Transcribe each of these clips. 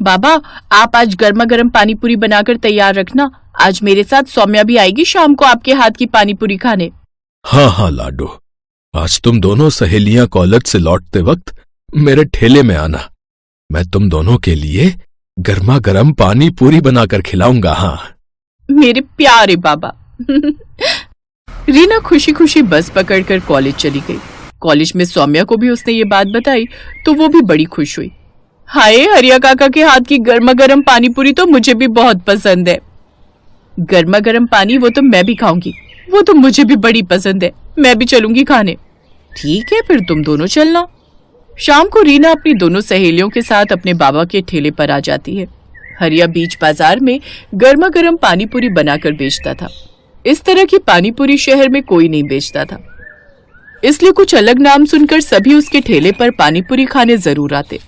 बाबा, आप आज गर्मा गर्म पानी पूरी बनाकर तैयार रखना। आज मेरे साथ सौम्या भी आएगी शाम को आपके हाथ की पानी पूरी खाने। हाँ हाँ लाडो, आज तुम दोनों सहेलियां कॉलेज से लौटते वक्त मेरे ठेले में आना। मैं तुम दोनों के लिए गर्मा गर्म पानी पूरी बनाकर खिलाऊंगा। हाँ मेरे प्यारे बाबा। रीना खुशी खुशी बस पकड़कर कॉलेज चली गई। कॉलेज में सौम्या को भी उसने ये बात बताई तो वो भी बड़ी खुश हुई। हाय, हरिया काका के हाथ की गर्मा गर्म पानी पूरी तो मुझे भी बहुत पसंद है। गर्मा गर्म पानी वो तो मैं भी खाऊंगी, वो तो मुझे भी बड़ी पसंद है, मैं भी चलूंगी खाने। ठीक है, फिर तुम दोनों चलना। शाम को रीना अपनी दोनों सहेलियों के साथ अपने बाबा के ठेले पर आ जाती है। हरिया बीच बाजार में गर्मा गर्म पानी पूरी बनाकर बेचता था। इस तरह की पानी पूरी शहर में कोई नहीं बेचता था, इसलिए कुछ अलग नाम सुनकर सभी उसके ठेले पर पानी पूरी खाने जरूर आते।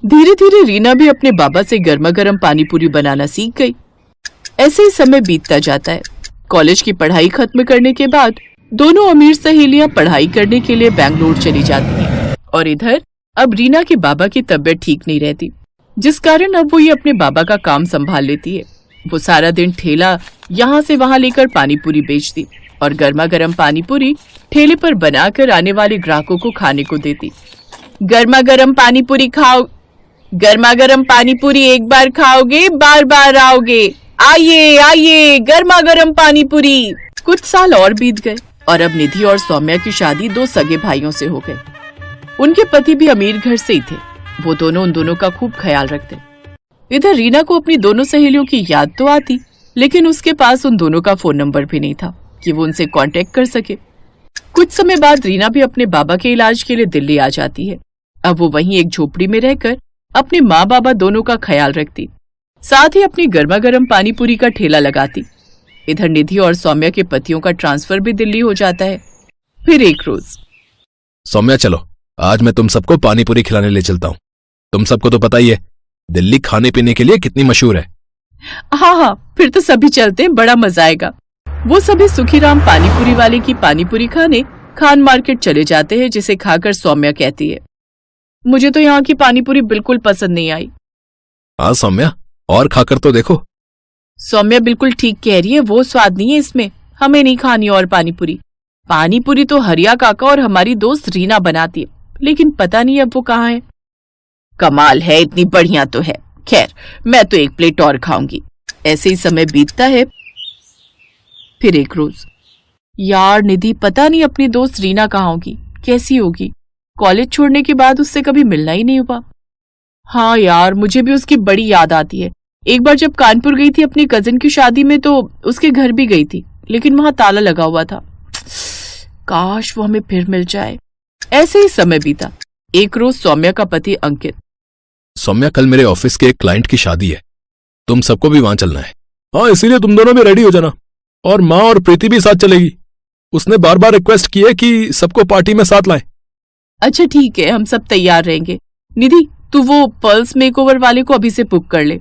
धीरे धीरे रीना भी अपने बाबा से गर्मा गर्म पानी पूरी बनाना सीख गई। ऐसे ही समय बीतता जाता है। कॉलेज की पढ़ाई खत्म करने के बाद दोनों अमीर सहेलियां पढ़ाई करने के लिए बैंगलोर चली जाती हैं और इधर अब रीना के बाबा की तबीयत ठीक नहीं रहती, जिस कारण अब वो ये अपने बाबा का काम संभाल लेती है। वो सारा दिन ठेला यहाँ से वहाँ लेकर पानी पूरी बेचती और गर्मा गर्म पानी पूरी ठेले पर बनाकर आने वाले ग्राहकों को खाने को देती। गर्मा गर्म पानी पूरी खाओ, गर्मा गर्म पानी पूरी एक बार खाओगे बार बार आओगे, आइए आइए गर्मा गर्म पानी पूरी। कुछ साल और बीत गए और अब निधि और सौम्या की शादी दो सगे भाइयों से हो गई। उनके पति भी अमीर घर से ही थे। वो दोनों उन दोनों का खूब ख्याल रखते। इधर रीना को अपनी दोनों सहेलियों की याद तो आती, लेकिन उसके पास उन दोनों का फोन नंबर भी नहीं था कि वो उनसे कांटेक्ट कर सके। कुछ समय बाद रीना भी अपने बाबा के इलाज के लिए दिल्ली आ जाती है। अब वो वहीं एक झोपड़ी में रहकर अपने माँ बाबा दोनों का ख्याल रखती, साथ ही अपनी गर्मा गर्म पानी पूरी का ठेला लगाती। इधर निधि और सौम्या के पतियों का ट्रांसफर भी दिल्ली हो जाता है। फिर एक रोज, सौम्या चलो, आज मैं तुम सबको पानी पूरी खिलाने ले चलता हूँ। तुम सबको तो पता ही है दिल्ली खाने पीने के लिए कितनी मशहूर है। हाँ हाँ, फिर तो सभी चलते हैं, बड़ा मजा आएगा। वो सभी सुखीराम पानी पूरी वाले की पानी पूरी खाने खान मार्केट चले जाते हैं, जिसे खाकर सौम्या कहती है, मुझे तो यहाँ की पानी पूरी बिल्कुल पसंद नहीं आई। हाँ सौम्या, और खाकर तो देखो। सौम्या बिल्कुल ठीक कह रही है, वो स्वाद नहीं है इसमें, हमें नहीं खानी और पानी पूरी। पानी पूरी तो हरिया काका और हमारी दोस्त रीना बनाती है, लेकिन पता नहीं अब वो कहाँ है। कमाल है, इतनी बढ़िया तो है। खैर, मैं तो एक प्लेट और खाऊंगी। ऐसे ही समय बीतता है। फिर एक रोज, यार निधि पता नहीं अपनी दोस्त रीना कहाँ होगी, कैसी होगी। कॉलेज छोड़ने के बाद उससे कभी मिलना ही नहीं हुआ। हाँ यार, मुझे भी उसकी बड़ी याद आती है। एक बार जब कानपुर गई थी अपनी कजिन की शादी में तो उसके घर भी गई थी, लेकिन वहां ताला लगा हुआ था। काश वो हमें फिर मिल जाए। ऐसे ही समय बीता। एक रोज सौम्या का पति अंकित, सौम्या कल मेरे ऑफिस के एक क्लाइंट की शादी है, तुम सबको भी वहां चलना है। हाँ, इसीलिए तुम दोनों भी रेडी हो जाना, और माँ और प्रीति भी साथ चलेगी। उसने बार बार रिक्वेस्ट की है कि सबको पार्टी में साथ लाएं। अच्छा ठीक है, हम सब तैयार रहेंगे। निधि तू वो पर्ल्स मेकओवर वाले को अभी से बुक कर ले।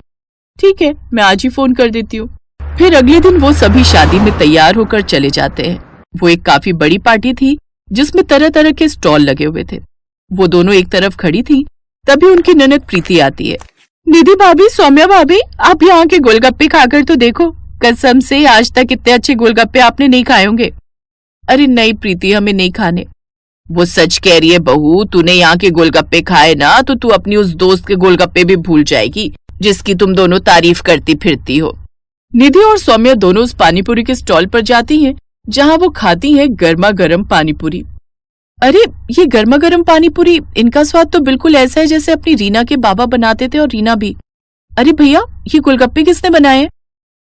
ठीक है, मैं आज ही फोन कर देती हूँ। फिर अगले दिन वो सभी शादी में तैयार होकर चले जाते हैं। वो एक काफी बड़ी पार्टी थी जिसमें तरह तरह के स्टॉल लगे हुए थे। वो दोनों एक तरफ खड़ी थी, तभी उनकी ननद प्रीति आती है। निधि भाभी, सौम्या भाभी, आप यहाँ के गोलगप्पे खाकर तो देखो, कसम से आज तक इतने अच्छे गोलगप्पे आपने नहीं खाए होंगे। अरे नहीं प्रीति, हमें नहीं खाने। वो सच कह रही है बहू, तूने यहाँ के गोलगप्पे खाए ना तो तू अपनी उस दोस्त के गोलगप्पे भी भूल जाएगी जिसकी तुम दोनों तारीफ करती फिरती हो। निधि और सौम्या दोनों उस पानीपुरी के स्टॉल पर जाती हैं जहाँ वो खाती हैं गर्मा गर्म पानीपुरी। अरे ये गर्मा गर्म पानीपुरी, इनका स्वाद तो बिल्कुल ऐसा है जैसे अपनी रीना के बाबा बनाते थे, और रीना भी। अरे भैया, ये गोलगप्पे किसने बनाए हैं?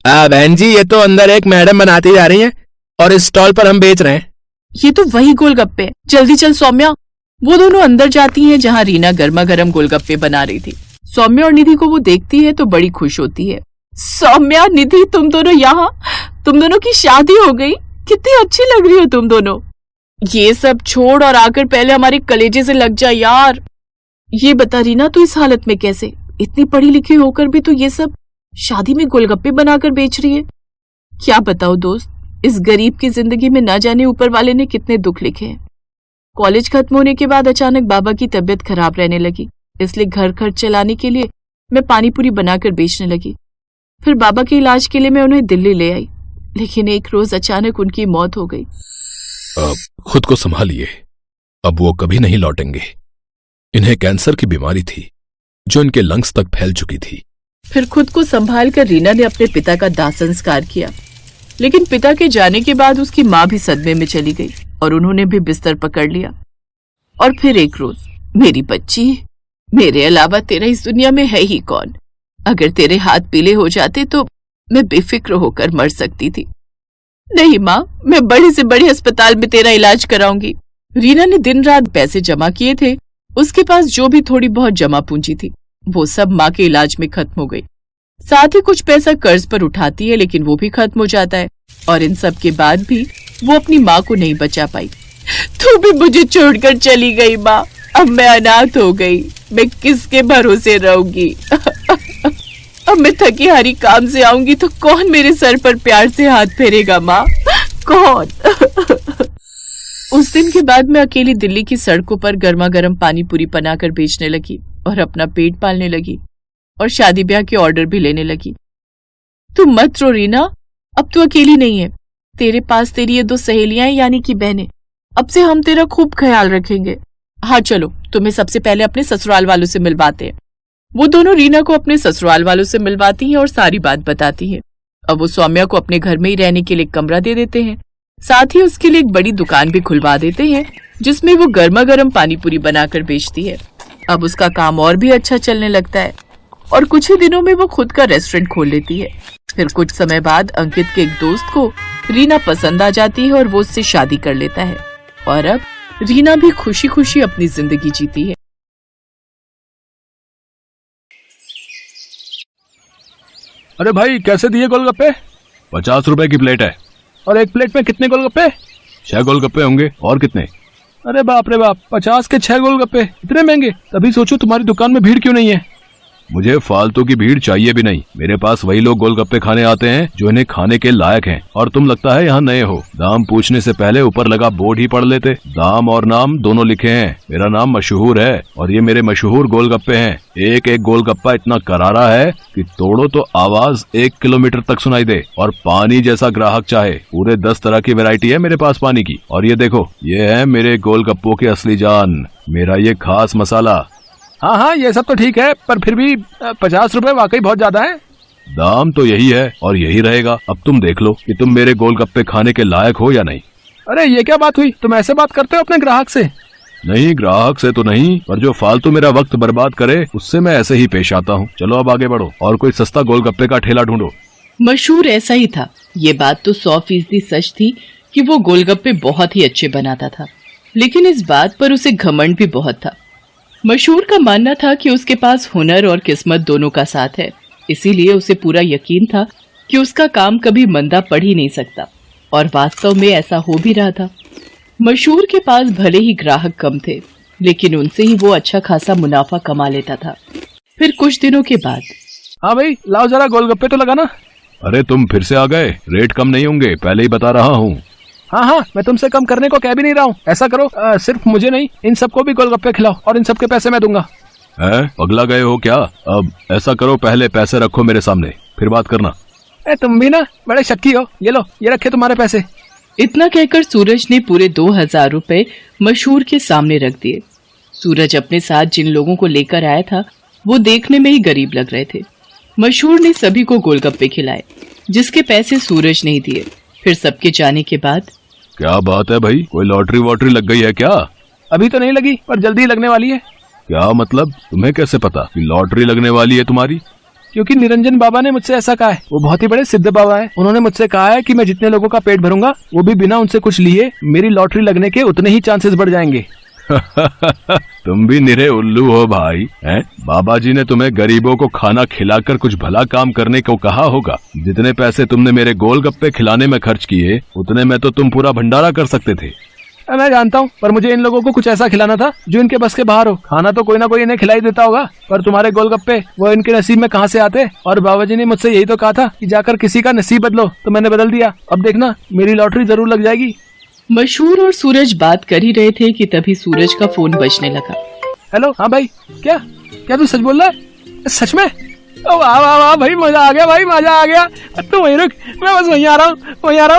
बहन जी, ये तो अंदर एक मैडम बनाती जा रही हैं और इस स्टॉल पर हम बेच रहे हैं। ये तो वही गोलगप्पे। जल्दी चल सौम्या। वो दोनों अंदर जाती हैं जहाँ रीना गर्मा गर्म गोलगप्पे बना रही थी। सौम्या और निधि को वो देखती है तो बड़ी खुश होती है। सौम्या, निधि, तुम दोनों यहाँ, तुम दोनों की शादी हो गई, कितनी अच्छी लग रही हो तुम दोनों। ये सब छोड़ और आकर पहले हमारे कलेजे से लग जा यार। ये बता रीना, तू इस हालत में कैसे? इतनी पढ़ी लिखी होकर भी तू ये सब शादी में गोलगप्पे बनाकर बेच रही है। क्या बताओ दोस्त, इस गरीब की जिंदगी में ना जाने ऊपर वाले ने कितने दुख लिखे हैं। कॉलेज खत्म होने के बाद अचानक बाबा की तबीयत खराब रहने लगी, इसलिए घर खर्च चलाने के लिए मैं पानी पूरी बनाकर बेचने लगी। फिर बाबा के इलाज के लिए मैं उन्हें दिल्ली ले आई, लेकिन एक रोज अचानक उनकी मौत हो गई। खुद को संभालिए, अब वो कभी नहीं लौटेंगे। इन्हें कैंसर की बीमारी थी जो इनके लंग्स तक फैल चुकी थी। फिर खुद को संभाल कर रीना ने अपने पिता का दाह संस्कार किया, लेकिन पिता के जाने के बाद उसकी माँ भी सदमे में चली गई और उन्होंने भी बिस्तर पकड़ लिया। और फिर एक रोज, मेरी बच्ची, मेरे अलावा तेरा इस दुनिया में है ही कौन? अगर तेरे हाथ पीले हो जाते तो मैं बेफिक्र होकर मर सकती थी। नहीं माँ, मैं बड़े से बड़े अस्पताल में तेरा इलाज कराऊंगी। रीना ने दिन रात पैसे जमा किए थे। उसके पास जो भी थोड़ी बहुत जमा पूंजी थी वो सब माँ के इलाज में खत्म हो गई। साथ ही कुछ पैसा कर्ज पर उठाती है, लेकिन वो भी खत्म हो जाता है। और इन सब के बाद भी वो अपनी माँ को नहीं बचा पाई। तू भी मुझे छोड़कर चली गई माँ, अब मैं अनाथ हो गई। मैं किसके भरोसे रहूंगी? अब मैं थकी हारी काम से आऊंगी तो कौन मेरे सर पर प्यार से हाथ फेरेगा माँ? कौन? उस दिन के बाद मैं अकेली दिल्ली की सड़कों पर गर्मा गर्म पानी पूरी बनाकर बेचने लगी और अपना पेट पालने लगी और शादी ब्याह के ऑर्डर भी लेने लगी। तू मत रो रीना, अब तू अकेली नहीं है। तेरे पास तेरी ये 2 सहेलियां हैं, यानी कि बहनें। अब से हम तेरा खूब ख्याल रखेंगे। हाँ चलो, तुम्हें सबसे पहले अपने ससुराल वालों से मिलवाते हैं। वो दोनों रीना को अपने ससुराल वालों से मिलवाती हैं और सारी बात बताती हैं। अब वो सौम्या को अपने घर में ही रहने के लिए कमरा दे देते हैं। साथ ही उसके लिए एक बड़ी दुकान भी खुलवा देते हैं जिसमें वो गर्मा गर्म पानी पूरी बनाकर बेचती है। अब उसका काम और भी अच्छा चलने लगता है और कुछ ही दिनों में वो खुद का रेस्टोरेंट खोल लेती है। फिर कुछ समय बाद अंकित के एक दोस्त को रीना पसंद आ जाती है और वो उससे शादी कर लेता है और अब रीना भी खुशी खुशी अपनी जिंदगी जीती है। अरे भाई, कैसे दिए गोलगप्पे? 50 रुपए की प्लेट है। और एक प्लेट में कितने गोलगप्पे? 6 गोलगप्पे होंगे। और कितने? अरे बाप रे बाप, 50 के 6 गोलगप्पे, इतने महंगे? तभी सोचो तुम्हारी दुकान में भीड़ क्यों नहीं है। मुझे फालतू की भीड़ चाहिए भी नहीं। मेरे पास वही लोग गोलगप्पे खाने आते हैं जो इन्हें खाने के लायक हैं। और तुम लगता है यहाँ नए हो। दाम पूछने से पहले ऊपर लगा बोर्ड ही पढ़ लेते। दाम और नाम दोनों लिखे हैं। मेरा नाम मशहूर है और ये मेरे मशहूर गोलगप्पे हैं। एक एक गोलगप्पा इतना करारा है कि तोड़ो तो आवाज 1 किलोमीटर तक सुनाई दे। और पानी जैसा ग्राहक चाहे, पूरे 10 तरह की वैरायटी है मेरे पास पानी की। और ये देखो, ये है मेरे गोलगप्पों की असली जान, मेरा ये खास मसाला। हाँ हाँ, ये सब तो ठीक है, पर फिर भी 50 रुपए वाकई बहुत ज्यादा है। दाम तो यही है और यही रहेगा। अब तुम देख लो कि तुम मेरे गोलगप्पे खाने के लायक हो या नहीं। अरे ये क्या बात हुई? तुम ऐसे बात करते हो अपने ग्राहक से? नहीं, ग्राहक से तो नहीं, पर जो फालतू मेरा वक्त बर्बाद करे उससे मैं ऐसे ही पेश आता हूँ। चलो अब आगे बढ़ो और कोई सस्ता गोलगप्पे का ठेला ढूंढो। मशहूर ऐसा ही था। ये बात तो 100% सच थी कि वो गोलगप्पे बहुत ही अच्छे बनाता था, लेकिन इस बात पर उसे घमंड भी बहुत था। मशहूर का मानना था कि उसके पास हुनर और किस्मत दोनों का साथ है, इसीलिए उसे पूरा यकीन था कि उसका काम कभी मंदा पड़ ही नहीं सकता। और वास्तव में ऐसा हो भी रहा था। मशहूर के पास भले ही ग्राहक कम थे, लेकिन उनसे ही वो अच्छा खासा मुनाफा कमा लेता था। फिर कुछ दिनों के बाद, हाँ भाई, लाओ जरा गोलगप्पे तो लगाना। अरे तुम फिर से आ गए? रेट कम नहीं होंगे, पहले ही बता रहा हूँ। हाँ हाँ, मैं तुमसे कम करने को कह भी नहीं रहा हूँ। ऐसा करो, सिर्फ मुझे नहीं, इन सबको भी गोलगप्पे खिलाओ और इन सबके पैसे मैं दूंगा। पगला गए हो क्या? अब ऐसा करो, पहले पैसे रखो मेरे सामने, फिर बात करना। तुम भी ना बड़े शक्की हो। ये लो, ये रखे तुम्हारे पैसे। इतना कहकर सूरज ने पूरे 2000 रुपए मशहूर के सामने रख दिए। सूरज अपने साथ जिन लोगों को लेकर आया था वो देखने में ही गरीब लग रहे थे। मशहूर ने सभी को गोलगप्पे खिलाए, जिसके पैसे सूरज नहीं दिए। फिर सबके जाने के बाद, क्या बात है भाई, कोई लॉटरी वॉटरी लग गई है क्या? अभी तो नहीं लगी, पर जल्दी लगने वाली है। क्या मतलब? तुम्हें कैसे पता कि लॉटरी लगने वाली है तुम्हारी? क्योंकि निरंजन बाबा ने मुझसे ऐसा कहा है। वो बहुत ही बड़े सिद्ध बाबा हैं। उन्होंने मुझसे कहा है कि मैं जितने लोगों का पेट भरूंगा, वो भी बिना उनसे कुछ लिए, मेरी लॉटरी लगने के उतने ही चांसेस बढ़ जाएंगे। तुम भी निरे उल्लू हो भाई, हैं? बाबा जी ने तुम्हें गरीबों को खाना खिलाकर कुछ भला काम करने को कहा होगा। जितने पैसे तुमने मेरे गोलगप्पे खिलाने में खर्च किए, उतने में तो तुम पूरा भंडारा कर सकते थे। मैं जानता हूँ, पर मुझे इन लोगों को कुछ ऐसा खिलाना था जो इनके बस के बाहर हो। खाना तो कोई ना कोई इन्हें खिलाई देता होगा, पर तुम्हारे गोलगप्पे वो इनके नसीब में कहाँ से आते? और बाबा जी ने मुझसे यही तो कहा था कि जाकर किसी का नसीब बदलो, तो मैंने बदल दिया। अब देखना, मेरी लॉटरी जरूर लग जाएगी। मशहूर और सूरज बात कर ही रहे थे कि तभी सूरज का फोन बजने लगा। हेलो, हाँ भाई, क्या तू सच बोल रहा है? सच में? ओ वाह वाह वाह भाई, मजा आ गया भाई, मजा आ गया। तू वहीं रुक, मैं बस वहीं आ रहा हूँ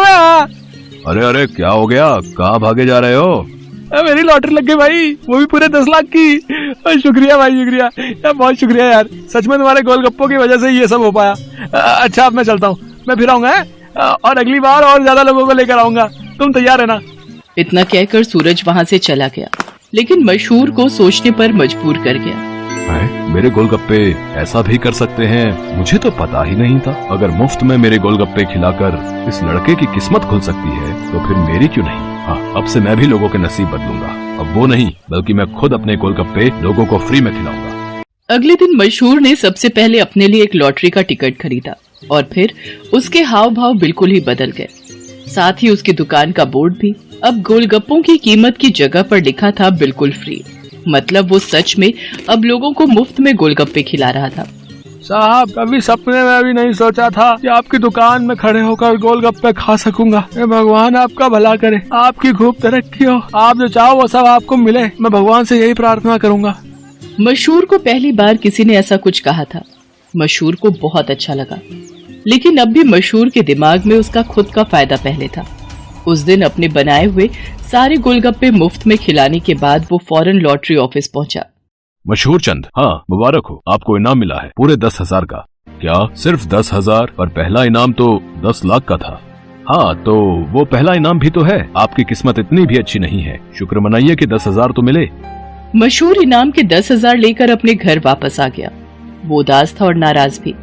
मैं। अरे अरे क्या हो गया, कहाँ भागे जा रहे हो? मेरी लॉटरी लग गई भाई, वो भी पूरे 10 लाख की। शुक्रिया भाई, शुक्रिया यार, बहुत शुक्रिया यार, सच में तुम्हारे गोलगप्पों की वजह से ये सब हो पाया। अच्छा अब मैं चलता हूँ, मैं फिर आऊंगा और अगली बार और ज्यादा लोगों को लेकर आऊंगा, तुम तैयार है ना? इतना कहकर सूरज वहाँ से चला गया, लेकिन मशहूर को सोचने पर मजबूर कर गया। मेरे गोलगप्पे ऐसा भी कर सकते हैं, मुझे तो पता ही नहीं था। अगर मुफ्त में मेरे गोलगप्पे खिलाकर इस लड़के की किस्मत खुल सकती है तो फिर मेरी क्यों नहीं? हाँ, अब से मैं भी लोगों के नसीब बदलूंगा। अब वो नहीं, बल्कि मैं खुद अपने गोलगप्पे लोगों को फ्री में खिलाऊंगा। अगले दिन मशहूर ने सबसे पहले अपने लिए एक लॉटरी का टिकट खरीदा और फिर उसके हाव भाव बिल्कुल ही बदल गए। साथ ही उसकी दुकान का बोर्ड भी अब गोलगप्पों की कीमत की जगह पर लिखा था बिल्कुल फ्री। मतलब वो सच में अब लोगों को मुफ्त में गोलगप्पे खिला रहा था। साहब, कभी सपने में भी नहीं सोचा था कि आपकी दुकान में खड़े होकर गोलगप्पे खा सकूंगा। भगवान आपका भला करे, आपकी खूब तरक्की हो, आप जो चाहो वो सब आपको मिले, मैं भगवान से यही प्रार्थना करूंगा। मशहूर को पहली बार किसी ने ऐसा कुछ कहा था। मशहूर को बहुत अच्छा लगा, लेकिन अब भी मशहूर के दिमाग में उसका खुद का फायदा पहले था। उस दिन अपने बनाए हुए सारे गोलगप्पे मुफ्त में खिलाने के बाद वो फौरन लॉटरी ऑफिस पहुंचा। मशहूर चंद, हाँ मुबारक हो, आपको इनाम मिला है पूरे 10,000 का। क्या सिर्फ 10,000? पर पहला इनाम तो 10 लाख का था। हाँ तो वो पहला इनाम भी तो है, आपकी किस्मत इतनी भी अच्छी नहीं है, शुक्र मनाइए कि 10,000 तो मिले। मशहूर इनाम के 10,000 लेकर अपने घर वापस आ गया। वो उदास था और नाराज भी।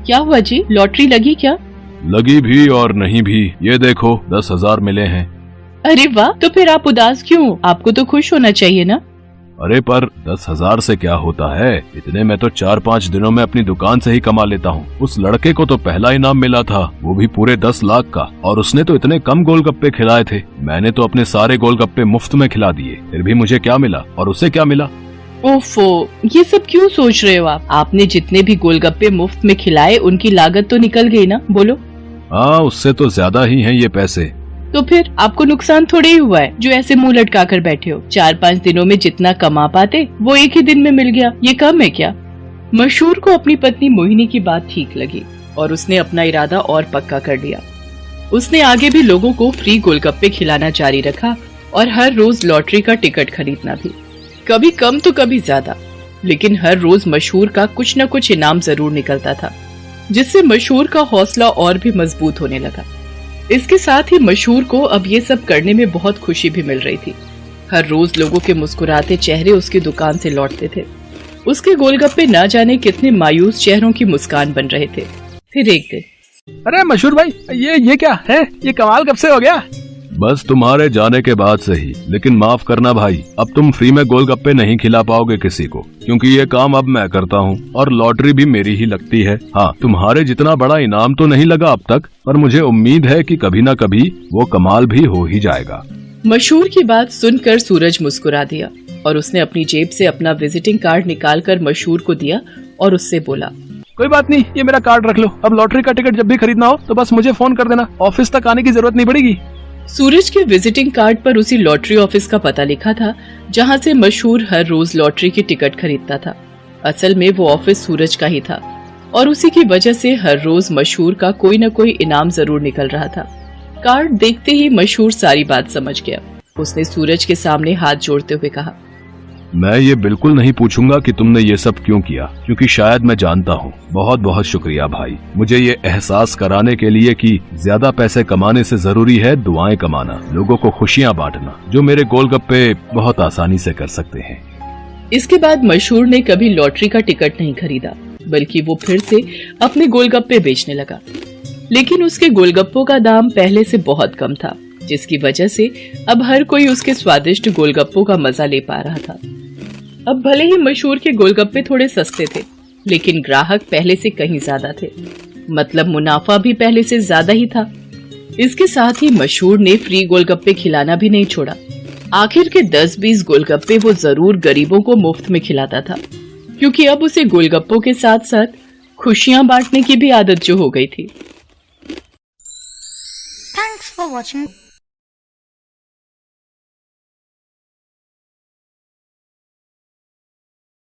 क्या हुआ जी, लॉटरी लगी क्या? लगी भी और नहीं भी, ये देखो 10,000 मिले हैं। अरे वाह, तो फिर आप उदास क्यों? आपको तो खुश होना चाहिए ना। अरे पर 10,000 से क्या होता है, इतने में तो 4-5 दिनों में अपनी दुकान से ही कमा लेता हूँ। उस लड़के को तो पहला इनाम मिला था, वो भी पूरे 10 लाख का, और उसने तो इतने कम गोलगप्पे खिलाए थे। मैंने तो अपने सारे गोलगप्पे मुफ्त में खिला दिए, फिर भी मुझे क्या मिला और उसे क्या मिला? ओफो, ये सब क्यों सोच रहे हो आप? आपने जितने भी गोलगप्पे मुफ्त में खिलाए उनकी लागत तो निकल गई ना, बोलो। हाँ, उससे तो ज्यादा ही हैं ये पैसे। तो फिर आपको नुकसान थोड़े ही हुआ है जो ऐसे मुंह लटका कर बैठे हो। 4-5 दिनों में जितना कमा पाते वो एक ही दिन में मिल गया, ये कम है क्या? मशहूर को अपनी पत्नी मोहिनी की बात ठीक लगी और उसने अपना इरादा और पक्का कर लिया। उसने आगे भी लोगों को फ्री गोलगप्पे खिलाना जारी रखा और हर रोज लॉटरी का टिकट खरीदना भी, कभी कम तो कभी ज्यादा, लेकिन हर रोज मशहूर का कुछ न कुछ इनाम जरूर निकलता था, जिससे मशहूर का हौसला और भी मजबूत होने लगा। इसके साथ ही मशहूर को अब ये सब करने में बहुत खुशी भी मिल रही थी। हर रोज लोगों के मुस्कुराते चेहरे उसकी दुकान से लौटते थे। उसके गोलगप्पे न जाने कितने मायूस चेहरों की मुस्कान बन रहे थे। फिर एक दिन, अरे मशहूर भाई, ये क्या है? ये कमाल कब से हो गया? बस तुम्हारे जाने के बाद से ही। लेकिन माफ करना भाई, अब तुम फ्री में गोलगप्पे नहीं खिला पाओगे किसी को, क्योंकि ये काम अब मैं करता हूँ और लॉटरी भी मेरी ही लगती है। हाँ, तुम्हारे जितना बड़ा इनाम तो नहीं लगा अब तक, पर मुझे उम्मीद है कि कभी न कभी वो कमाल भी हो ही जाएगा। मशहूर की बात सुनकर सूरज मुस्कुरा दिया और उसने अपनी जेब से अपना विजिटिंग कार्ड निकालकर मशहूर को दिया और उससे बोला, कोई बात नहीं, ये मेरा कार्ड रख लो। अब लॉटरी का टिकट जब भी खरीदना हो तो बस मुझे फोन कर देना, ऑफिस तक आने की जरूरत नहीं पड़ेगी। सूरज के विजिटिंग कार्ड पर उसी लॉटरी ऑफिस का पता लिखा था जहां से मशहूर हर रोज लॉटरी की टिकट खरीदता था। असल में वो ऑफिस सूरज का ही था और उसी की वजह से हर रोज मशहूर का कोई न कोई इनाम जरूर निकल रहा था। कार्ड देखते ही मशहूर सारी बात समझ गया। उसने सूरज के सामने हाथ जोड़ते हुए कहा, मैं ये बिल्कुल नहीं पूछूंगा कि तुमने ये सब क्यों किया, क्योंकि शायद मैं जानता हूँ। बहुत बहुत शुक्रिया भाई, मुझे ये एहसास कराने के लिए कि ज्यादा पैसे कमाने से जरूरी है दुआएं कमाना, लोगों को खुशियाँ बांटना, जो मेरे गोलगप्पे बहुत आसानी से कर सकते हैं। इसके बाद मशहूर ने कभी लॉटरी का टिकट नहीं खरीदा, बल्कि वो फिर से अपने गोलगप्पे बेचने लगा। लेकिन उसके गोलगप्पों का दाम पहले से बहुत कम था, जिसकी वजह से अब हर कोई उसके स्वादिष्ट गोलगप्पों का मजा ले पा रहा था। अब भले ही मशहूर के गोलगप्पे थोड़े सस्ते थे, लेकिन ग्राहक पहले से कहीं ज्यादा थे, मतलब मुनाफा भी पहले से ज्यादा ही था। इसके साथ ही मशहूर ने फ्री गोलगप्पे खिलाना भी नहीं छोड़ा। आखिर के 10-20 गोलगप्पे वो जरूर गरीबों को मुफ्त में खिलाता था, क्योंकि अब उसे गोलगप्पों के साथ साथ खुशियां बांटने की भी आदत जो हो गई थी। Thanks for watching.